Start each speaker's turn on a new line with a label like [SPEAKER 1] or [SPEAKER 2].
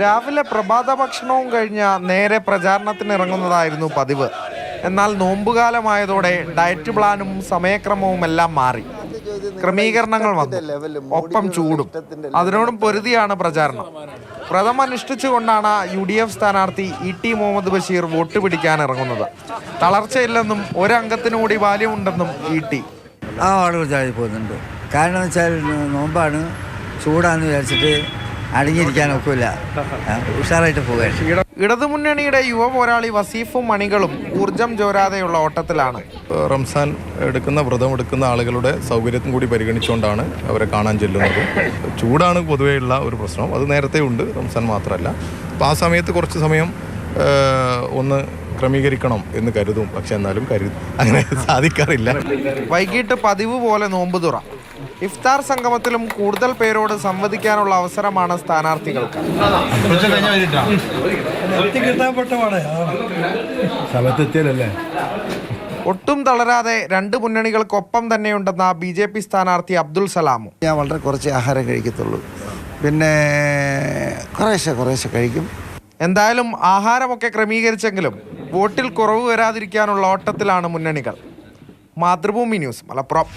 [SPEAKER 1] രാവിലെ പ്രഭാത ഭക്ഷണവും കഴിഞ്ഞ നേരെ പ്രചാരണത്തിനിറങ്ങുന്നതായിരുന്നു പതിവ്. എന്നാൽ നോമ്പുകാലമായതോടെ ഡയറ്റ് പ്ലാനും സമയക്രമവും എല്ലാം മാറി. ക്രമീകരണങ്ങൾ വന്നു, ഒപ്പം ചൂടും. അതിനോടും പൊരുതിയാണ് പ്രചാരണം. വ്രതം അനുഷ്ഠിച്ചുകൊണ്ടാണ് UDF സ്ഥാനാർത്ഥി ET മുഹമ്മദ് ബഷീർ വോട്ട് പിടിക്കാൻ ഇറങ്ങുന്നത്. തളർച്ചയില്ലെന്നും ഒരംഗത്തിനുകൂടി ബാല്യമുണ്ടെന്നും ET.
[SPEAKER 2] പോകുന്നുണ്ട്. കാരണം എന്ന് വെച്ചാൽ നോമ്പാണ്, ചൂടാന്ന് വിചാരിച്ചിട്ട് അടങ്ങിയിരിക്കാനൊക്കില്ല, ഉഷാറായിട്ട് പോവുകയാണ്.
[SPEAKER 1] ഇടതുമുന്നണിയുടെ യുവ പോരാളി വസീഫും മണികളും ഊർജം ചോരാതെയുള്ള ഓട്ടത്തിലാണ്.
[SPEAKER 3] റംസാൻ വ്രതമെടുക്കുന്ന ആളുകളുടെ സൗകര്യത്തും കൂടി പരിഗണിച്ചുകൊണ്ടാണ് അവരെ കാണാൻ ചെല്ലുന്നത്. ചൂടാണ് പൊതുവെയുള്ള ഒരു പ്രശ്നം, അത് നേരത്തെ ഉണ്ട്, റംസാൻ മാത്രമല്ല. അപ്പോൾ ആ സമയത്ത് കുറച്ച് സമയം ഒന്ന് ക്രമീകരിക്കണം എന്ന് കരുതും. പക്ഷെ എന്നാലും അങ്ങനെ സാധിക്കാറില്ല.
[SPEAKER 1] വൈകിട്ട് പതിവ് പോലെ നോമ്പ് തുറ. ഇഫ്താർ സംഗമത്തിലും കൂടുതൽ പേരോട് സംവദിക്കാനുള്ള അവസരമാണ് സ്ഥാനാർത്ഥികൾക്ക്. ഒട്ടും തളരാതെ രണ്ട് മുന്നണികൾക്കൊപ്പം തന്നെയുണ്ടെന്ന BJP സ്ഥാനാർത്ഥി അബ്ദുൽ സലാമും.
[SPEAKER 4] ഞാൻ വളരെ കുറച്ച് ആഹാരം കഴിക്കത്തുള്ളൂ, പിന്നെ കുറേശ്ശെ കഴിക്കും.
[SPEAKER 1] എന്തായാലും ആഹാരമൊക്കെ ക്രമീകരിച്ചെങ്കിലും വോട്ടിൽ കുറവ് വരാതിരിക്കാനുള്ള ഓട്ടത്തിലാണ് മുന്നണികൾ. മാതൃഭൂമി ന്യൂസ്, മലപ്പുറം.